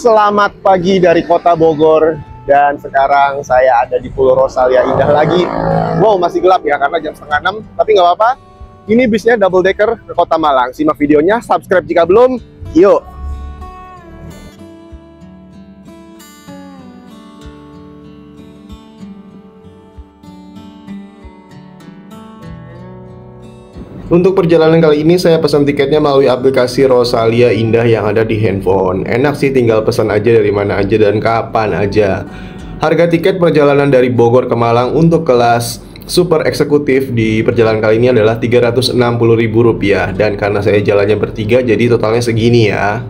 Selamat pagi dari kota Bogor. Dan sekarang saya ada di Pulau Rosalia Indah lagi. Wow, masih gelap ya karena jam setengah 6. Tapi nggak apa-apa. Ini bisnya double decker ke kota Malang. Simak videonya, subscribe jika belum. Yuk. Untuk perjalanan kali ini saya pesan tiketnya melalui aplikasi Rosalia Indah yang ada di handphone. Enak sih, tinggal pesan aja dari mana aja dan kapan aja. Harga tiket perjalanan dari Bogor ke Malang untuk kelas super eksekutif di perjalanan kali ini adalah Rp360.000. Dan karena saya jalannya bertiga jadi totalnya segini ya.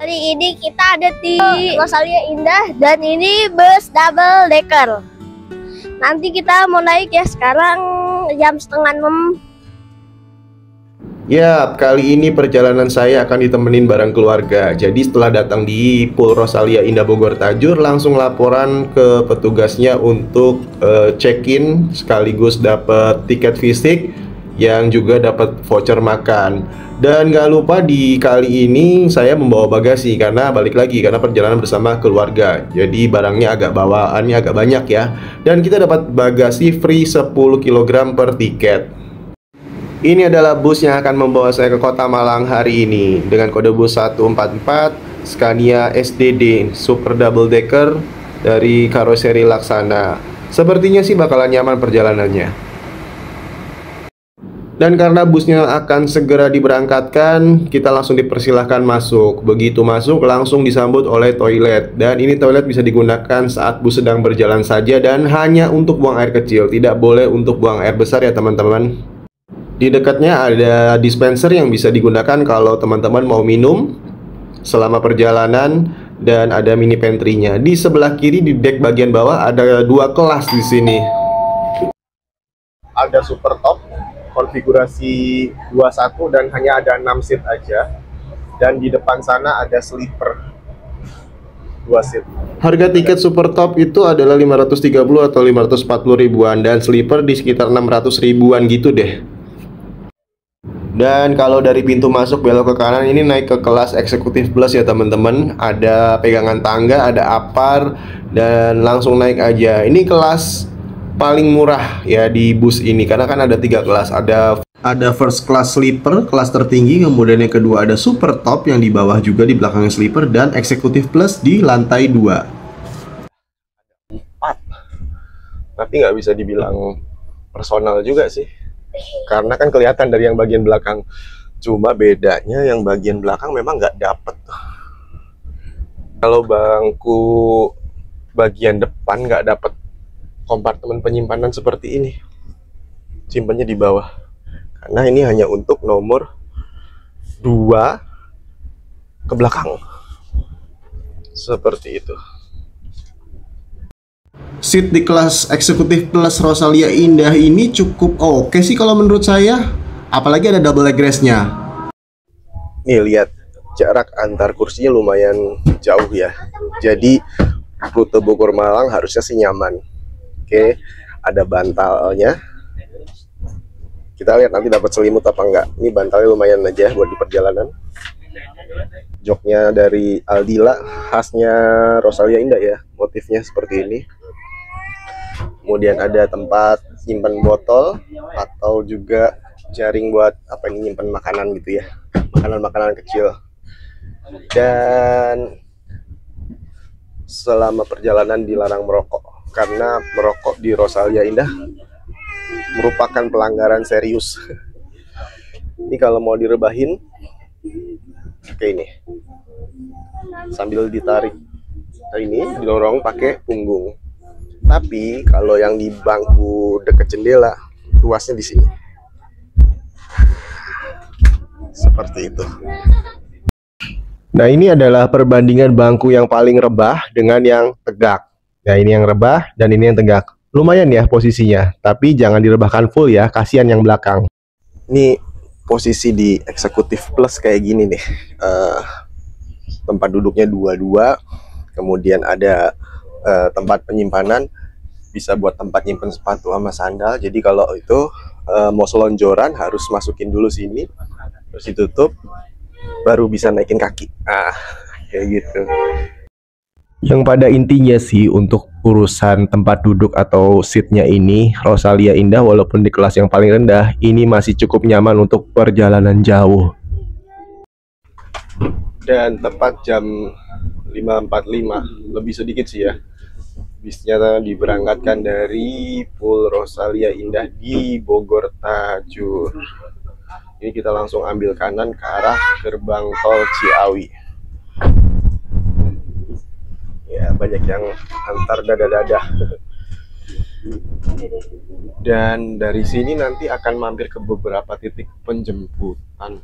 Kali ini kita ada di Rosalia Indah dan ini bus double decker. Nanti kita mau naik ya, sekarang jam setengah 6. Ya, kali ini perjalanan saya akan ditemenin bareng keluarga. Jadi setelah datang di Pulau Rosalia Indah Bogor Tajur, langsung laporan ke petugasnya untuk check-in sekaligus dapat tiket fisik yang juga dapat voucher makan. Dan gak lupa di kali ini saya membawa bagasi karena balik lagi karena perjalanan bersama keluarga. Jadi barangnya bawaannya agak banyak ya. Dan kita dapat bagasi free 10 kg per tiket. Ini adalah bus yang akan membawa saya ke kota Malang hari ini dengan kode bus 144 Scania SDD Super Double Decker dari karoseri Laksana. Sepertinya sih bakalan nyaman perjalanannya. Dan karena busnya akan segera diberangkatkan, kita langsung dipersilahkan masuk. Begitu masuk, langsung disambut oleh toilet. Dan ini toilet bisa digunakan saat bus sedang berjalan saja dan hanya untuk buang air kecil. Tidak boleh untuk buang air besar ya teman-teman. Di dekatnya ada dispenser yang bisa digunakan kalau teman-teman mau minum selama perjalanan. Dan ada mini pantry-nya. Di sebelah kiri di dek bagian bawah ada 2 kelas di sini. Ada super top konfigurasi 21 dan hanya ada 6 seat aja. Dan di depan sana ada sleeper 2 seat. Harga tiket super top itu adalah 530 atau 540 ribuan dan sleeper di sekitar 600 ribuan gitu deh. Dan kalau dari pintu masuk belok ke kanan ini naik ke kelas eksekutif plus ya teman-teman. Ada pegangan tangga, ada apar dan langsung naik aja. Ini kelas paling murah ya di bus ini karena kan ada 3 kelas. Ada first class sleeper, kelas tertinggi, kemudian yang kedua ada super top yang di bawah juga di belakangnya sleeper, dan eksekutif plus di lantai 2. 4. Tapi nggak bisa dibilang personal juga sih. Karena kan kelihatan dari yang bagian belakang. Cuma bedanya yang bagian belakang memang nggak dapet. Kalau bangku bagian depan nggak dapet kompartemen penyimpanan seperti ini, simpannya di bawah karena ini hanya untuk nomor 2 ke belakang seperti itu. Seat di kelas eksekutif plus Rosalia Indah ini cukup oke sih kalau menurut saya, apalagi ada double legressnya. Nih lihat, jarak antar kursinya lumayan jauh ya, jadi rute Bogor Malang harusnya sih nyaman. Oke, ada bantalnya. Kita lihat nanti dapat selimut apa enggak. Ini bantalnya lumayan aja buat di perjalanan. Joknya dari Aldila, khasnya Rosalia Indah ya. Motifnya seperti ini. Kemudian ada tempat simpan botol atau juga jaring buat apa ini, nyimpan makanan gitu ya. Makanan-makanan kecil. Dan selama perjalanan dilarang merokok. Karena merokok di Rosalia Indah merupakan pelanggaran serius. Ini kalau mau direbahin kayak ini, sambil ditarik ini, didorong pakai punggung. Tapi kalau yang di bangku dekat jendela, luasnya di sini seperti itu. Nah, ini adalah perbandingan bangku yang paling rebah dengan yang tegak. Nah, ini yang rebah dan ini yang tegak. Lumayan ya posisinya, tapi jangan direbahkan full ya, kasihan yang belakang. Ini posisi di eksekutif plus kayak gini nih. Tempat duduknya 2-2, kemudian ada tempat penyimpanan, bisa buat tempat nyimpen sepatu sama sandal. Jadi kalau itu mau selonjoran harus masukin dulu sini, terus ditutup, baru bisa naikin kaki. Kayak gitu. Yang pada intinya sih untuk urusan tempat duduk atau seatnya ini, Rosalia Indah walaupun di kelas yang paling rendah, ini masih cukup nyaman untuk perjalanan jauh. Dan tepat jam 5.45, lebih sedikit sih ya, bisnya diberangkatkan dari Pool Rosalia Indah di Bogor Tajur. Ini kita langsung ambil kanan ke arah gerbang tol Ciawi. Ya, banyak yang antar dada-dada. Dan dari sini nanti akan mampir ke beberapa titik penjemputan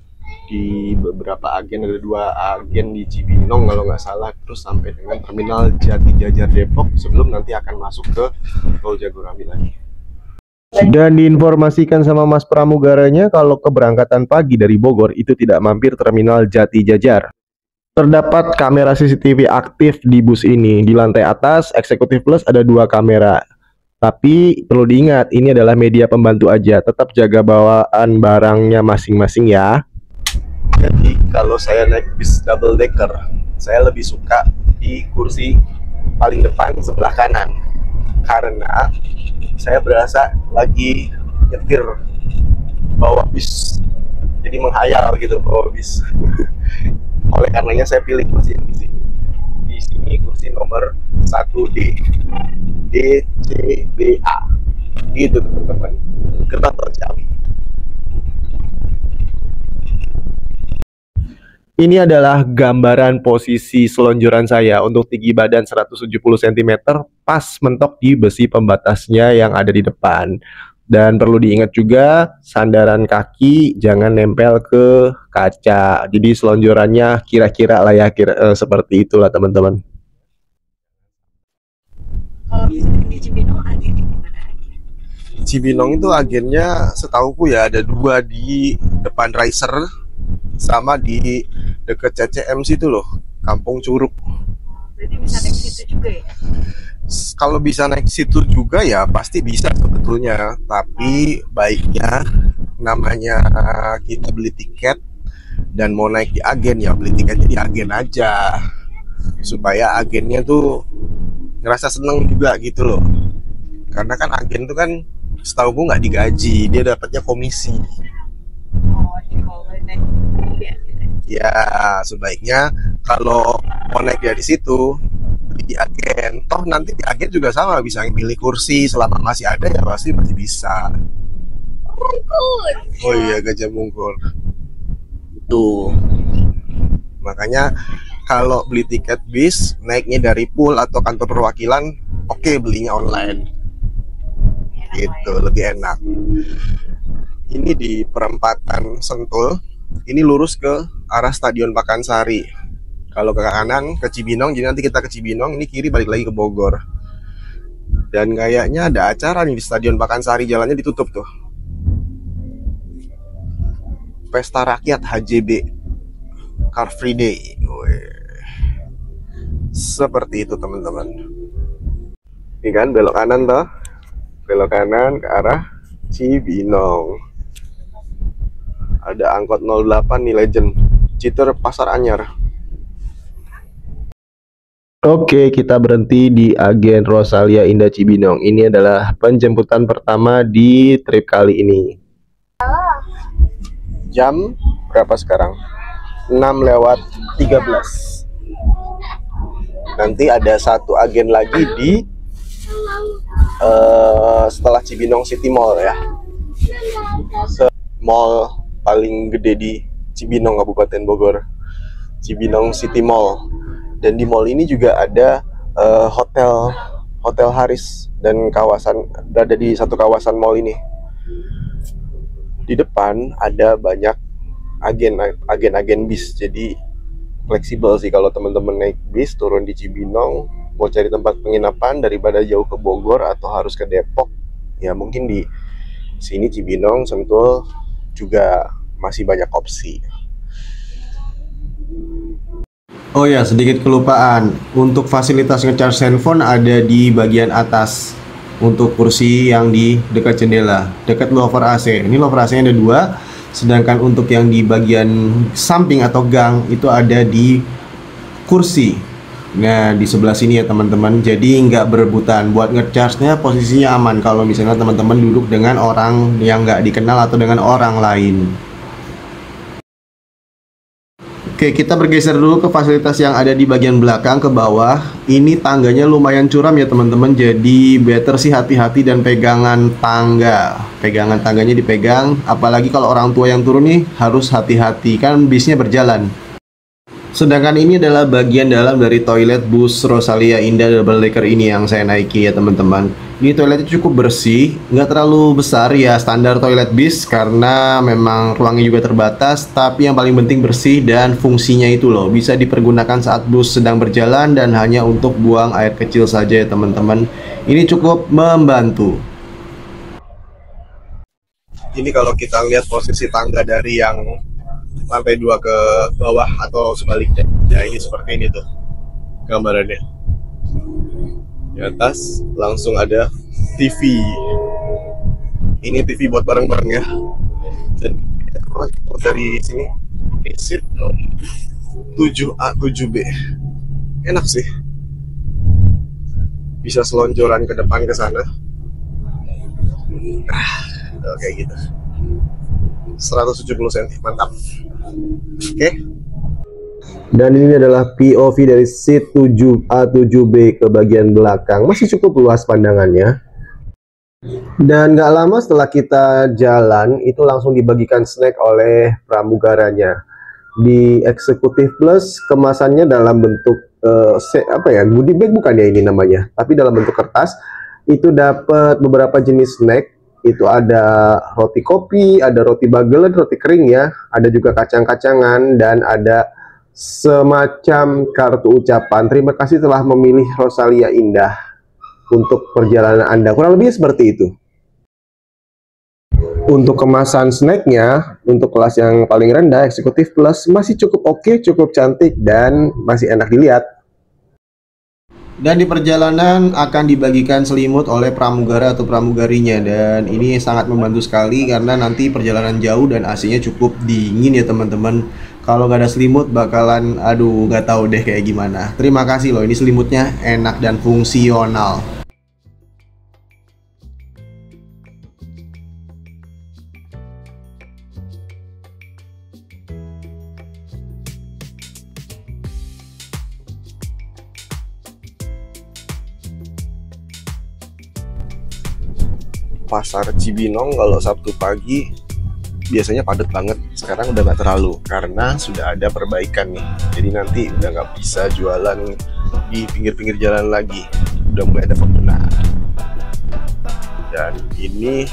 di beberapa agen, ada 2 agen di Cibinong kalau nggak salah, terus sampai dengan terminal Jati Jajar Depok sebelum nanti akan masuk ke tol Jagorawi lagi. Dan diinformasikan sama Mas pramugaranya kalau keberangkatan pagi dari Bogor itu tidak mampir terminal Jati Jajar. Terdapat kamera CCTV aktif di bus ini. Di lantai atas, Executive Plus ada 2 kamera. Tapi perlu diingat, ini adalah media pembantu aja. Tetap jaga bawaan barangnya masing-masing ya. Jadi kalau saya naik bis double decker, saya lebih suka di kursi paling depan sebelah kanan. Karena saya berasa lagi nyetir bawa bis. Jadi menghayal gitu bawa bis. Oleh karenanya saya pilih kursi di sini. Di sini kursi nomor 1D, DCBA. Gitu teman-teman. Gerbang tol Ciawi. Ini adalah gambaran posisi selonjoran saya untuk tinggi badan 170 cm pas mentok di besi pembatasnya yang ada di depan. Dan perlu diingat juga sandaran kaki jangan nempel ke kaca. Jadi selonjorannya kira-kira lah ya, seperti itulah teman-teman. Kalau di Cibinong agennya gimana aja? Cibinong itu agennya setauku ya ada 2 di depan Riser sama di deket CCM situ loh, Kampung Curug. Berarti bisa naik situ juga ya? Kalau bisa naik situ juga ya pasti bisa sebetulnya, tapi baiknya namanya kita beli tiket dan mau naik di agen ya beli tiketnya di agen aja, supaya agennya tuh ngerasa seneng juga gitu loh. Karena kan agen tuh kan setahu gue nggak digaji, dia dapatnya komisi. Oh, jadi kalau naik ya, gitu. Ya sebaiknya kalau mau naik dari situ di agen, toh nanti di agen juga sama bisa milih kursi, selama masih ada ya pasti masih bisa. Oh iya, Gajah Mungkur tuh. Makanya kalau beli tiket bis naiknya dari pool atau kantor perwakilan, oke, belinya online gitu, lebih enak. Ini di perempatan Sentul, ini lurus ke arah Stadion Pakansari. Kalau ke kanan ke Cibinong, jadi nanti kita ke Cibinong, ini kiri balik lagi ke Bogor. Dan kayaknya ada acara nih di Stadion Pakansari, jalannya ditutup tuh. Pesta Rakyat HJB Car Free Day. Seperti itu teman-teman. Ini kan belok kanan toh. Belok kanan ke arah Cibinong. Ada angkot 08 nih Legend, Citer Pasar Anyar. Oke, kita berhenti di agen Rosalia Indah Cibinong. Ini adalah penjemputan pertama di trip kali ini. Jam berapa sekarang? 6:13. Nanti ada 1 agen lagi di setelah Cibinong City Mall ya. Mall paling gede di Cibinong, Kabupaten Bogor. Cibinong City Mall. Dan di mall ini juga ada hotel Haris dan kawasan, berada di satu kawasan mall ini. Di depan ada banyak agen bis, jadi fleksibel sih kalau teman-teman naik bis turun di Cibinong mau cari tempat penginapan daripada jauh ke Bogor atau harus ke Depok, ya mungkin di sini Cibinong, Sentul juga masih banyak opsi. Oh ya, sedikit kelupaan. Untuk fasilitas ngecharge handphone ada di bagian atas. Untuk kursi yang di dekat jendela, dekat lover AC. Ini lover AC-nya ada 2. Sedangkan untuk yang di bagian samping atau gang itu ada di kursi. Nah, di sebelah sini ya teman-teman. Jadi nggak berebutan. Buat ngecharge-nya posisinya aman kalau misalnya teman-teman duduk dengan orang yang nggak dikenal atau dengan orang lain. Oke, kita bergeser dulu ke fasilitas yang ada di bagian belakang ke bawah. Ini tangganya lumayan curam ya teman-teman. Jadi better sih hati-hati dan pegangan tangga. Pegangan tangganya dipegang. Apalagi kalau orang tua yang turun nih harus hati-hati, kan bisnya berjalan. Sedangkan ini adalah bagian dalam dari toilet bus Rosalia Indah Double Decker ini yang saya naiki ya teman-teman. Ini toiletnya cukup bersih, nggak terlalu besar ya, standar toilet bis karena memang ruangnya juga terbatas. Tapi yang paling penting bersih dan fungsinya itu loh, bisa dipergunakan saat bus sedang berjalan dan hanya untuk buang air kecil saja ya teman-teman. Ini cukup membantu. Ini kalau kita lihat posisi tangga dari yang lantai 2 ke bawah atau sebaliknya, ya ini seperti ini tuh gambarannya. Di atas langsung ada TV. Ini TV buat bareng-bareng ya. Dan dari sini seat 7A 7B enak sih, bisa selonjoran ke depan ke sana. Kayak gitu, 170 cm, mantap. Oke. Dan ini adalah POV dari seat 7A 7B ke bagian belakang. Masih cukup luas pandangannya. Dan gak lama setelah kita jalan, itu langsung dibagikan snack oleh pramugaranya. Di Executive Plus kemasannya dalam bentuk goodie bag bukan ya ini namanya, tapi dalam bentuk kertas. Itu dapat beberapa jenis snack. Itu ada roti kopi, ada roti bagel, roti kering ya, ada juga kacang-kacangan, dan ada semacam kartu ucapan. Terima kasih telah memilih Rosalia Indah untuk perjalanan Anda. Kurang lebih seperti itu. Untuk kemasan snacknya, untuk kelas yang paling rendah, Executive Plus, masih cukup oke, cukup cantik, dan masih enak dilihat. Dan di perjalanan akan dibagikan selimut oleh pramugara atau pramugarinya. Dan ini sangat membantu sekali karena nanti perjalanan jauh dan AC-nya cukup dingin ya teman-teman. Kalau nggak ada selimut bakalan, aduh nggak tahu deh kayak gimana. Terima kasih loh, ini selimutnya enak dan fungsional. Pasar Cibinong kalau Sabtu pagi biasanya padat banget. Sekarang udah nggak terlalu karena sudah ada perbaikan nih. Jadi nanti udah nggak bisa jualan di pinggir-pinggir jalan lagi. Udah mulai ada pembenahan. Dan ini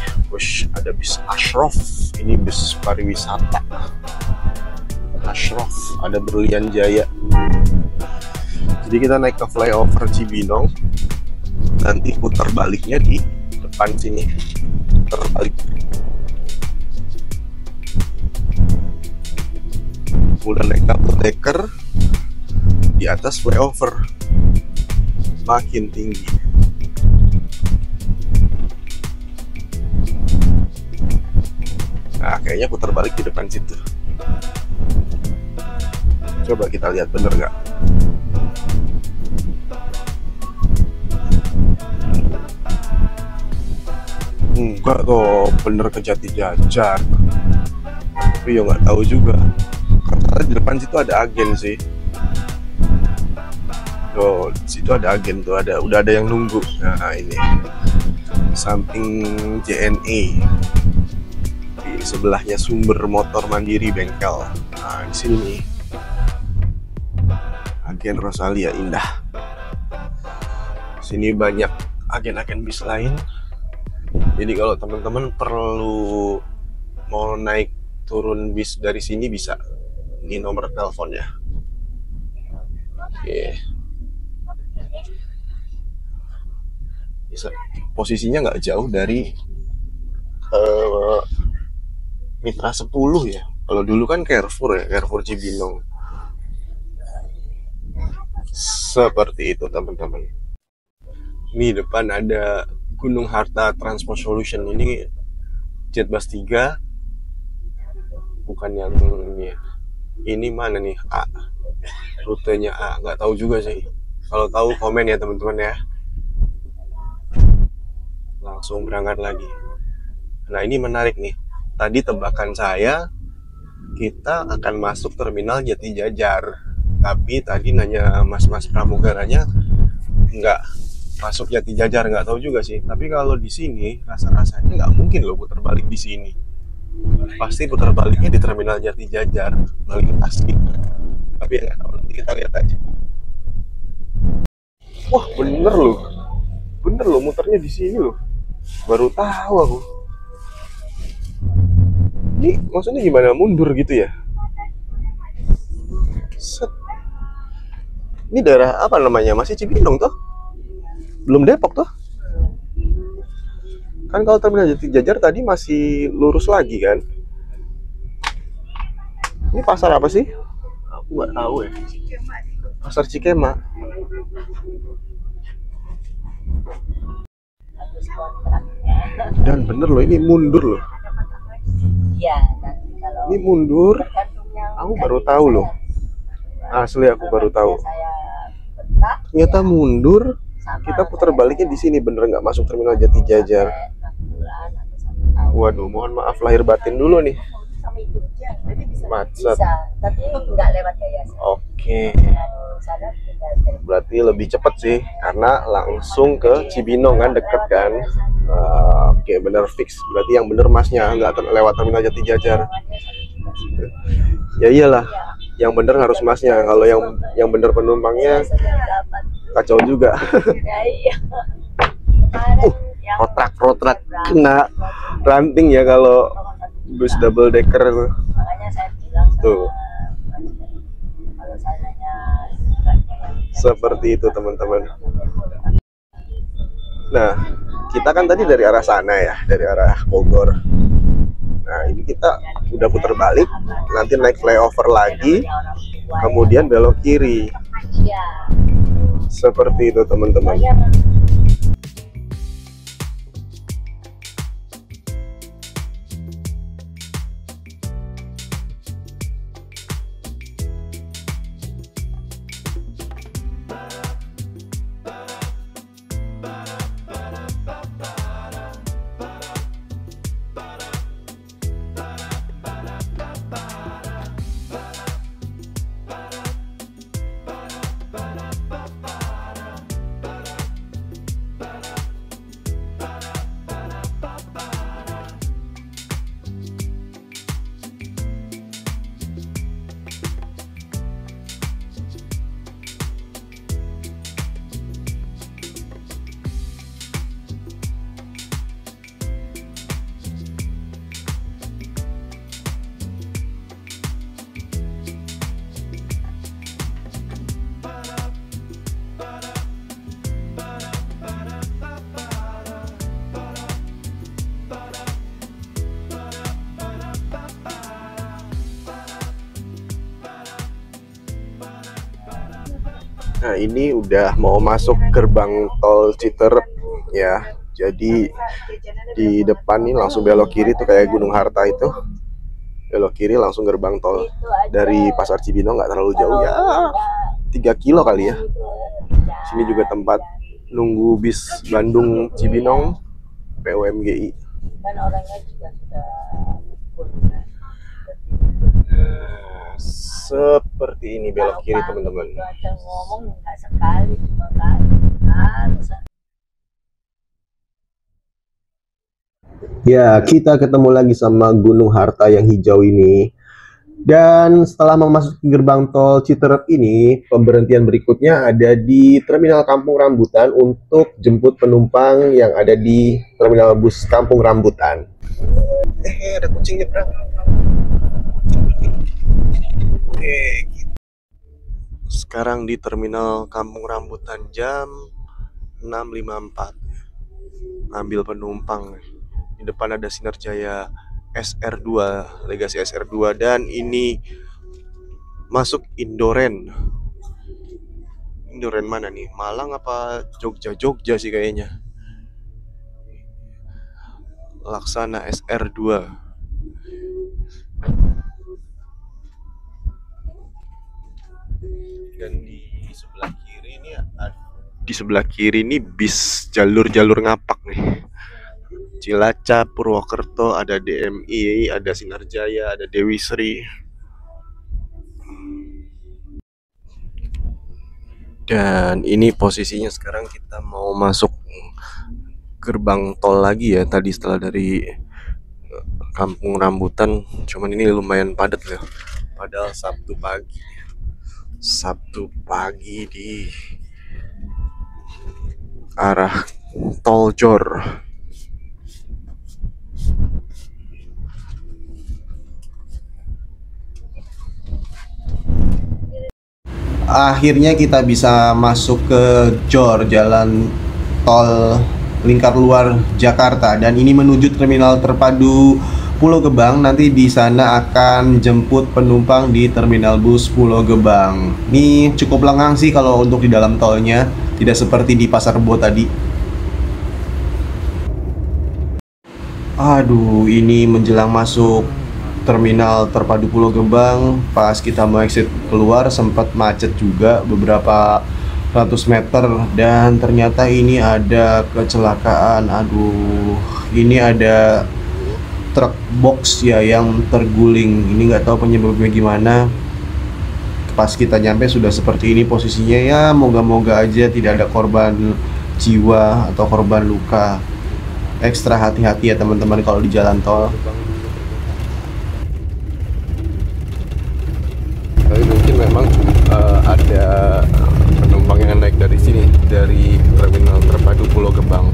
ada bis Ashraf. Ini bis pariwisata Ashraf. Ada Berlian Jaya. Jadi kita naik ke flyover Cibinong. Nanti putar baliknya di depan sini, terbalik. Udah naik double decker di atas flyover, makin tinggi. Nah, kayaknya putar balik di depan situ. Coba kita lihat bener nggak? Enggak kok, bener ke Jati Jajar. Tapi ya nggak tahu juga. Karena di depan situ ada agen sih. Tuh, di situ ada agen tuh, udah ada yang nunggu. Nah ini, samping JNE, di sebelahnya Sumber Motor Mandiri Bengkel. Nah di sini nih, agen Rosalia Indah. Sini banyak agen-agen bis lain. Jadi kalau teman-teman perlu mau naik turun bis dari sini bisa. Ini nomor teleponnya. Oke. Bisa. Posisinya nggak jauh dari Mitra 10 ya. Kalau dulu kan Carrefour ya, Carrefour Cibinong. Seperti itu teman-teman. Ini depan ada Gunung Harta Transport Solution. Ini Jetbus 3 bukan yang ini ya. Ini mana nih? A. Rutenya A. Nggak tahu juga sih. Kalau tahu komen ya teman-teman ya. Langsung berangkat lagi. Nah ini menarik nih. Tadi tebakan saya kita akan masuk terminal Jati Jajar. Tapi tadi nanya mas-mas pramugaranya nggak masuk Jati Jajar, nggak tahu juga sih. Tapi kalau di sini rasa-rasanya nggak mungkin loh putar balik di sini. Pasti putar baliknya di terminal Jati Jajar melalui Tasik. Tapi ya nggak tahu, nanti kita lihat aja. Wah bener loh muternya di sini loh. Baru tahu aku. Ini maksudnya gimana, mundur gitu ya? Set. Ini daerah apa namanya? Masih Cibinong toh? Belum Depok toh? Kan kalau terminal Jati Jajar tadi masih lurus lagi kan? Ini pasar apa sih? Aku nggak tahu ya. Pasar Cikema. Dan bener loh, ini mundur loh. Iya, nanti kalau Ini mundur. tergantung yang Aku baru tahu loh. Asli aku baru tahu. saya bentak Ternyata mundur. sama Kita putar baliknya di sini, bener nggak masuk terminal Jati Jajar. 6 bulan atau 1 tahun. Waduh, mohon maaf lahir batin dulu nih. Sama ibunya, jadi bisa. Macet. Bisa, tapi nggak lewat yayasan. Oke. Dan sana tinggal dari Berarti lebih cepat sih, karena langsung ke Cibinong kan, deket kan. Oke, bener fix. Berarti yang bener masnya, nggak lewat terminal Jati Jajar. Ya iyalah, yang bener harus masnya. Kalau yang bener penumpangnya kacau juga. Ya iya. Kemarin yang Rotrak kena ranting ya kalau bus double decker tuh. makanya saya bilang sama Tuh. Mas Ferry, kalau seandainya ibaratnya yang Seperti itu teman-teman. Nah, kita kan tadi dari arah sana ya, dari arah Bogor. Nah, ini kita udah putar balik, nanti naik flyover lagi, kemudian belok kiri. ya Seperti itu teman-teman. Nah, ini udah mau masuk gerbang tol Citerep ya. Jadi di depan nih langsung belok kiri tuh kayak Gunung Harta itu. Belok kiri langsung gerbang tol. Dari Pasar Cibinong nggak terlalu jauh ya. 3 kilo kali ya. Sini juga tempat nunggu bis Bandung Cibinong POMGI. kan orangnya juga sudah full. Seperti ini belok kiri teman-teman. Kalau ada ngomong nggak sekali, 2 kali harus. Ya, kita ketemu lagi sama Gunung Harta yang hijau ini. Dan setelah memasuki gerbang tol Citerep ini, pemberhentian berikutnya ada di Terminal Kampung Rambutan untuk jemput penumpang yang ada di Terminal Bus Kampung Rambutan. Ada kucing nyebrang. Sekarang di Terminal Kampung Rambutan jam 6.54. Ngambil penumpang. Di depan ada Sinar Jaya SR2, Legasi SR2, dan ini masuk Indoren. Indoren mana nih? Malang apa Jogja? Jogja sih kayaknya. Laksana SR2. Dan di sebelah kiri ini bis jalur-jalur ngapak nih. Cilacap, Purwokerto, ada DMI, ada Sinarjaya, ada Dewi Sri. Dan ini posisinya sekarang kita mau masuk gerbang tol lagi ya. Tadi setelah dari Kampung Rambutan, cuman ini lumayan padat ya. Padahal Sabtu pagi di arah tol Jor. Akhirnya kita bisa masuk ke Jor, jalan tol lingkar luar Jakarta, dan ini menuju terminal terpadu Pulau Gebang. Nanti di sana akan jemput penumpang di terminal bus Pulau Gebang. Ini cukup lengang sih kalau untuk di dalam tolnya, tidak seperti di Pasar Rebo tadi. Aduh, ini menjelang masuk terminal terpadu Pulau Gebang, pas kita mau exit keluar sempat macet juga beberapa ratus meter, dan ternyata ini ada kecelakaan. Aduh, ini ada truk box ya yang terguling. Ini nggak tahu penyebabnya gimana. Pas kita nyampe sudah seperti ini posisinya, ya moga-moga aja tidak ada korban jiwa atau korban luka. Ekstra hati-hati ya teman-teman kalau di jalan tol. Tapi mungkin memang ada penumpang yang naik dari sini, dari terminal terpadu Pulau Gebang.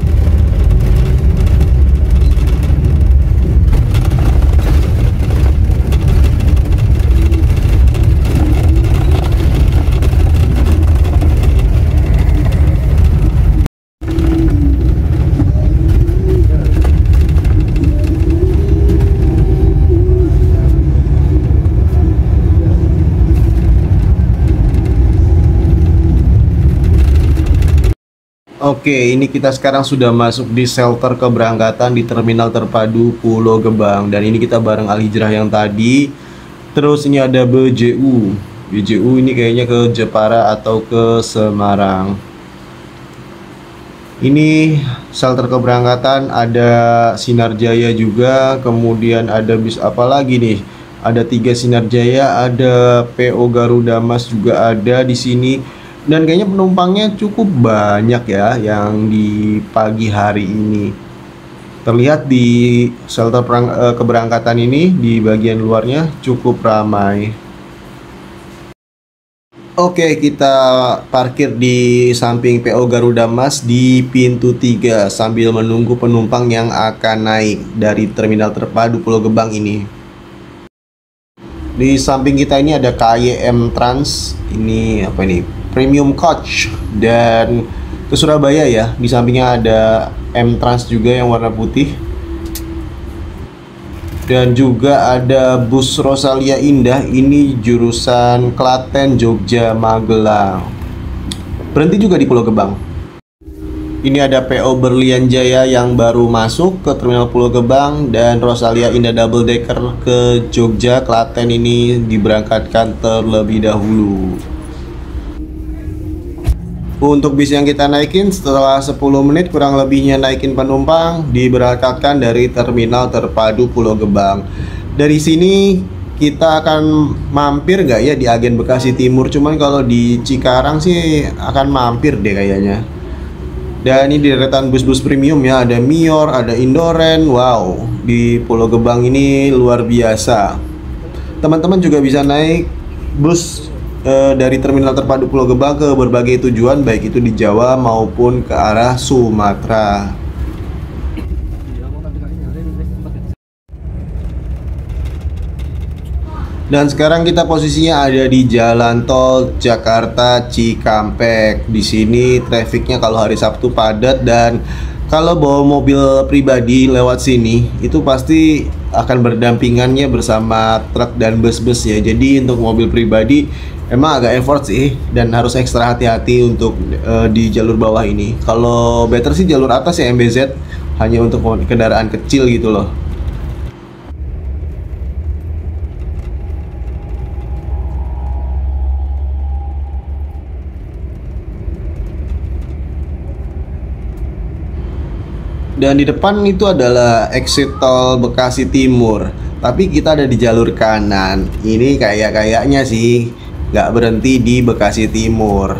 Oke, ini kita sekarang sudah masuk di shelter keberangkatan di terminal terpadu Pulau Gebang. Dan ini kita bareng Al Hijrah yang tadi. Terus ini ada BJU. BJU ini kayaknya ke Jepara atau ke Semarang. Ini shelter keberangkatan, ada Sinarjaya juga. Kemudian ada bis apa lagi nih? Ada 3 Sinarjaya, ada PO Garuda Mas juga ada di sini. Dan kayaknya penumpangnya cukup banyak ya yang di pagi hari ini. Terlihat di shelter keberangkatan ini di bagian luarnya cukup ramai. Oke, kita parkir di samping PO Garuda Mas di pintu 3 sambil menunggu penumpang yang akan naik dari terminal terpadu Pulau Gebang ini. Di samping kita ini ada KYM Trans. Ini apa ini? Premium Coach, dan ke Surabaya ya. Di sampingnya ada M Trans juga yang warna putih, dan juga ada bus Rosalia Indah. Ini jurusan Klaten, Jogja, Magelang. Berhenti juga di Pulau Gebang. Ini ada PO Berlian Jaya yang baru masuk ke terminal Pulau Gebang, dan Rosalia Indah Double Decker ke Jogja, Klaten ini diberangkatkan terlebih dahulu. Untuk bis yang kita naikin setelah 10 menit kurang lebihnya naikin penumpang, diberangkatkan dari terminal terpadu Pulau Gebang. Dari sini kita akan mampir nggak ya di Agen Bekasi Timur? Cuman kalau di Cikarang sih akan mampir deh kayaknya. Dan ini deretan bus-bus premium ya, ada Mior, ada Indoren. Wow, di Pulau Gebang ini luar biasa. Teman-teman juga bisa naik bus dari terminal terpadu Pulau Gebang ke berbagai tujuan, baik itu di Jawa maupun ke arah Sumatera. Dan sekarang kita posisinya ada di jalan tol Jakarta Cikampek. Di sini trafiknya kalau hari Sabtu padat, dan kalau bawa mobil pribadi lewat sini itu pasti akan berdampingannya bersama truk dan bus-bus ya. Jadi untuk mobil pribadi emang agak effort sih, dan harus ekstra hati-hati untuk di jalur bawah ini. Kalau better sih jalur atas ya, MBZ, hanya untuk kendaraan kecil gitu loh. Dan di depan itu adalah exit tol Bekasi Timur. Tapi kita ada di jalur kanan. Ini kayaknya sih nggak berhenti di Bekasi Timur.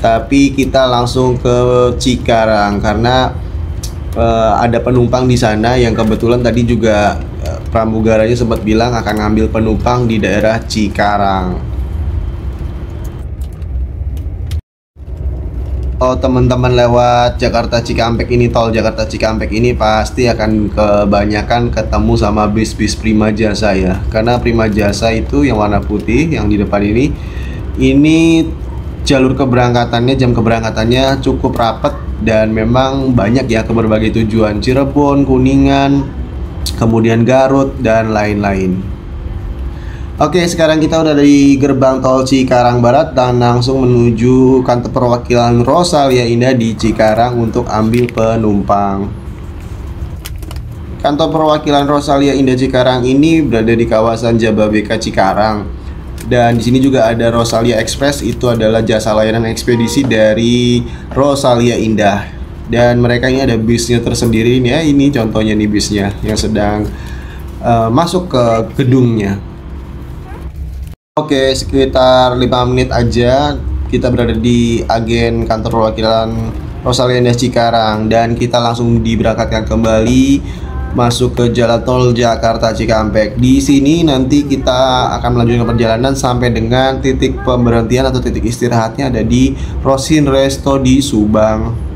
Tapi kita langsung ke Cikarang karena ada penumpang di sana yang kebetulan tadi juga pramugaranya sempat bilang akan ngambil penumpang di daerah Cikarang. Oh, teman-teman lewat Jakarta Cikampek ini, tol Jakarta Cikampek ini pasti akan kebanyakan ketemu sama bis-bis Prima Jasa ya. Karena Prima Jasa itu yang warna putih yang di depan ini jalur keberangkatannya, jam keberangkatannya cukup rapat dan memang banyak ya ke berbagai tujuan, Cirebon, Kuningan, kemudian Garut dan lain-lain. Oke, sekarang kita udah di gerbang tol Cikarang Barat dan langsung menuju kantor perwakilan Rosalia Indah di Cikarang untuk ambil penumpang. Kantor perwakilan Rosalia Indah Cikarang ini berada di kawasan Jababeka Cikarang. Dan di sini juga ada Rosalia Express, itu adalah jasa layanan ekspedisi dari Rosalia Indah. Dan mereka ini ada bisnya tersendiri nih ya, ini contohnya nih bisnya yang sedang masuk ke gedungnya. Oke, sekitar 5 menit aja kita berada di agen kantor perwakilan Rosalia Indah Cikarang dan kita langsung diberangkatkan kembali masuk ke jalan tol Jakarta Cikampek. Di sini nanti kita akan melanjutkan perjalanan sampai dengan titik pemberhentian atau titik istirahatnya ada di Rosin Resto di Subang.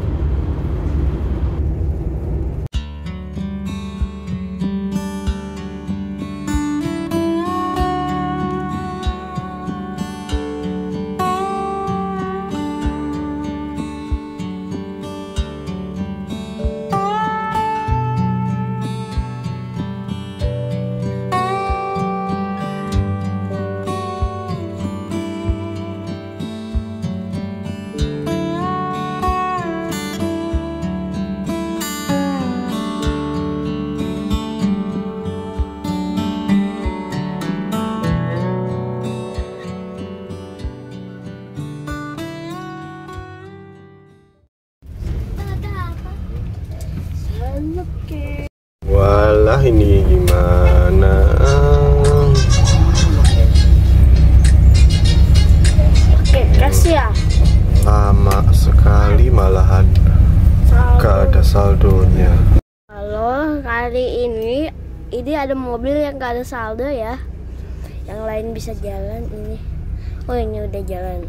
Walah, ini gimana? Oke, kasih ya. Lama sekali malahan. Gak ada saldonya. Halo, kali ini ada mobil yang gak ada saldo ya. Yang lain bisa jalan ini. Oh, ini udah jalan.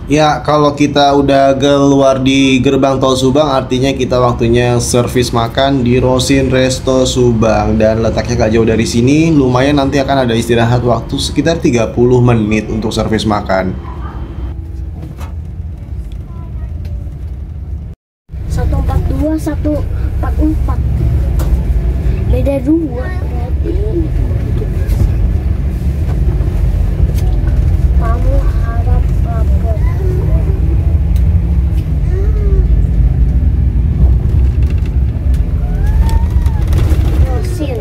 Ya, kalau kita udah keluar di gerbang tol Subang, artinya kita waktunya servis makan di Rosin Resto Subang. Dan letaknya gak jauh dari sini, lumayan nanti akan ada istirahat waktu sekitar 30 menit untuk servis makan. 142, 144. Beda 2 berarti. Kamu harap lapor. Rosin.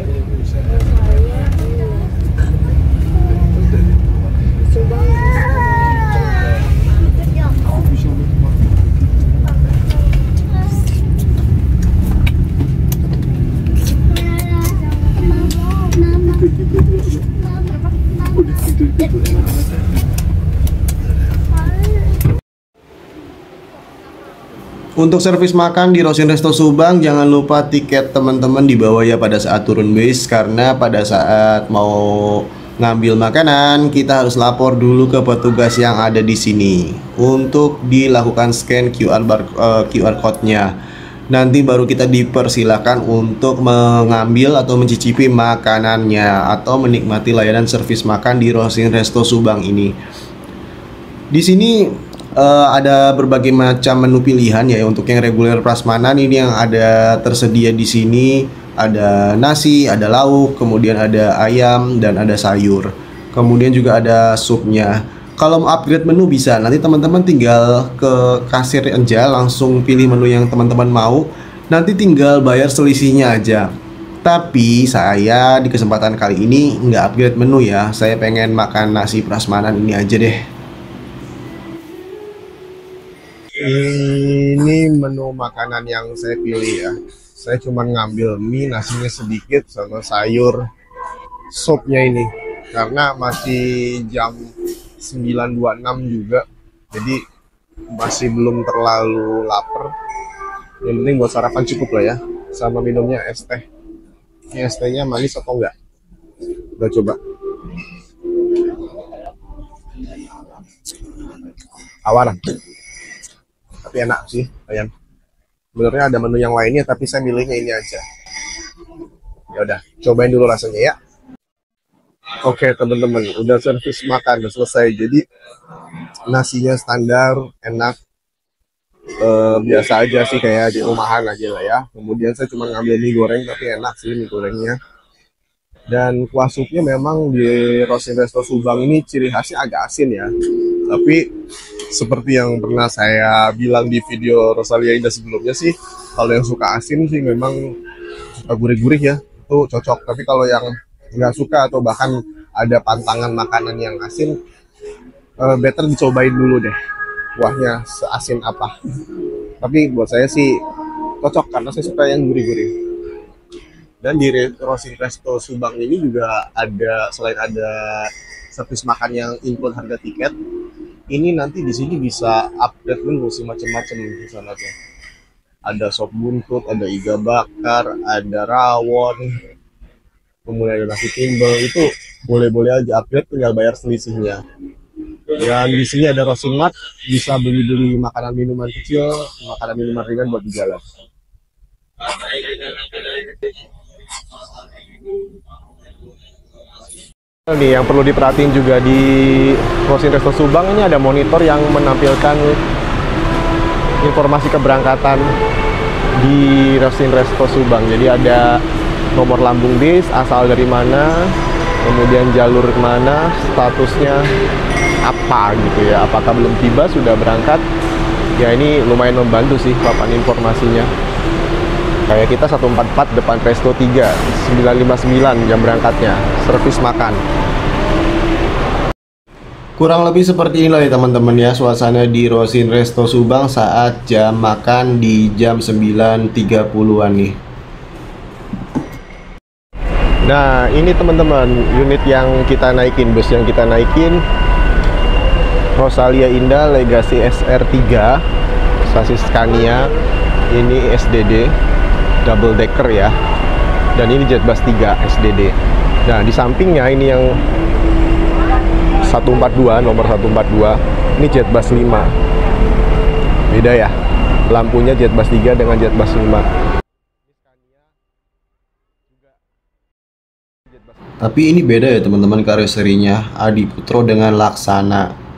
Untuk servis makan di Rosin Resto Subang, jangan lupa tiket teman-teman dibawa ya pada saat turun bis, karena pada saat mau ngambil makanan kita harus lapor dulu ke petugas yang ada di sini untuk dilakukan scan QR code-nya. Nanti baru kita dipersilakan untuk mengambil atau mencicipi makanannya atau menikmati layanan servis makan di Rosin Resto Subang ini. Di sini ada berbagai macam menu pilihan ya. Untuk yang reguler prasmanan ini yang ada tersedia di sini, ada nasi, ada lauk, kemudian ada ayam dan ada sayur. Kemudian juga ada supnya. Kalau mau upgrade menu bisa, nanti teman-teman tinggal ke kasir aja, langsung pilih menu yang teman-teman mau. Nanti tinggal bayar selisihnya aja. Tapi saya di kesempatan kali ini nggak upgrade menu ya. Saya pengen makan nasi prasmanan ini aja deh. Ini menu makanan yang saya pilih ya. Saya cuma ngambil mie, nasinya sedikit, sama sayur sopnya ini. Karena masih jam 9.26 juga, jadi masih belum terlalu lapar. Yang penting buat sarapan cukup lah ya. Sama minumnya es teh. Ini es tehnya manis atau enggak? Udah coba. Awan. Tapi enak sih, lumayan. Sebenarnya ada menu yang lainnya, tapi saya milihnya ini aja. Ya udah, cobain dulu rasanya ya. Oke teman-teman, udah servis makan, udah selesai. Jadi nasinya standar, enak, biasa aja sih kayak di rumahan aja lah ya. Kemudian saya cuma ngambil mie goreng, tapi enak sih mie gorengnya. Dan kuah supnya memang di Rosin Resto Subang ini ciri khasnya agak asin ya. Tapi seperti yang pernah saya bilang di video Rosalia Indah sebelumnya sih, kalau yang suka asin sih memang suka gurih-gurih ya, itu cocok. Tapi kalau yang nggak suka atau bahkan ada pantangan makanan yang asin, better dicobain dulu deh kuahnya seasin apa. Tapi buat saya sih cocok karena saya suka yang gurih-gurih. Dan di Rosin Resto Subang ini juga ada, selain ada servis makan yang include harga tiket, ini nanti di sini bisa upgrade menu sih macam-macam di sana tuh. Ada sop buntut, ada iga bakar, ada rawon, kemudian ada nasi timbel. Itu boleh-boleh aja upgrade, tinggal bayar selisihnya. Dan di sini ada Rosinmart, bisa beli-beli makanan minuman kecil, makanan minuman ringan buat di jalan. Nih yang perlu diperhatiin juga di Rosin Resto Subang, ini ada monitor yang menampilkan informasi keberangkatan di Rosin Resto Subang. Jadi ada nomor lambung bis, asal dari mana, kemudian jalur kemana, statusnya apa gitu ya, apakah belum tiba, sudah berangkat. Ya ini lumayan membantu sih papan informasinya. Kayak kita 144 depan Resto 3, 959 jam berangkatnya, servis makan. Kurang lebih seperti inilah ya teman-teman ya suasana di Rosin Resto Subang saat jam makan di jam 9.30-an nih. Nah ini teman-teman unit yang kita naikin, bus yang kita naikin Rosalia Indah Legacy SR3 sasis Scania, ini SDD double decker ya, dan ini Jetbus 3 SDD. Nah di sampingnya ini yang 142, nomor 142, ini Jetbus 5. Beda ya lampunya Jetbus 3 dengan Jetbus 5. Tapi ini beda ya teman-teman karoserinya, Adi Putro dengan Laksana.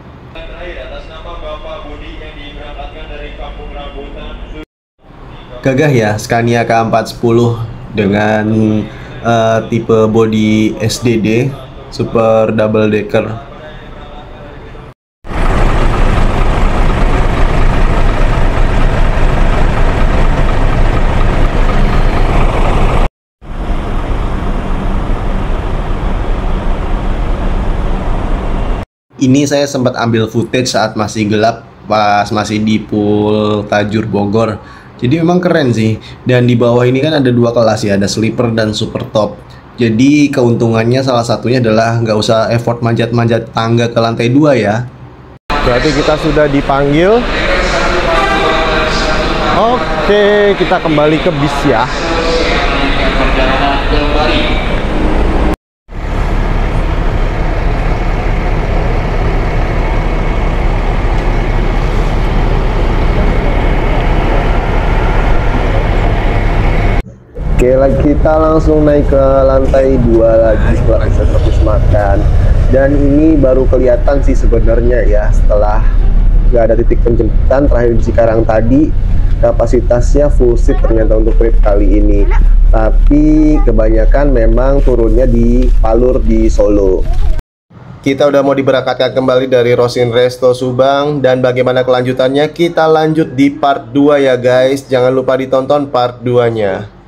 Gagah ya Scania K410 dengan tipe bodi SDD super double decker. Ini saya sempat ambil footage saat masih gelap pas masih di Pool Tajur Bogor. Jadi memang keren sih. Dan di bawah ini kan ada dua kelas ya, ada sleeper dan super top. Jadi keuntungannya salah satunya adalah nggak usah effort manjat-manjat tangga ke lantai 2 ya. Berarti kita sudah dipanggil. Oke, kita kembali ke bis ya. Oke, kita langsung naik ke lantai 2 lagi setelah bisa servis makan. Dan ini baru kelihatan sih sebenarnya ya, setelah nggak ada titik penjemputan terakhir di Cikarang tadi, kapasitasnya full seat ternyata untuk trip kali ini. Tapi kebanyakan memang turunnya di Palur di Solo. Kita udah mau diberangkatkan kembali dari Rosin Resto Subang, dan bagaimana kelanjutannya kita lanjut di part 2 ya guys. Jangan lupa ditonton part 2-nya.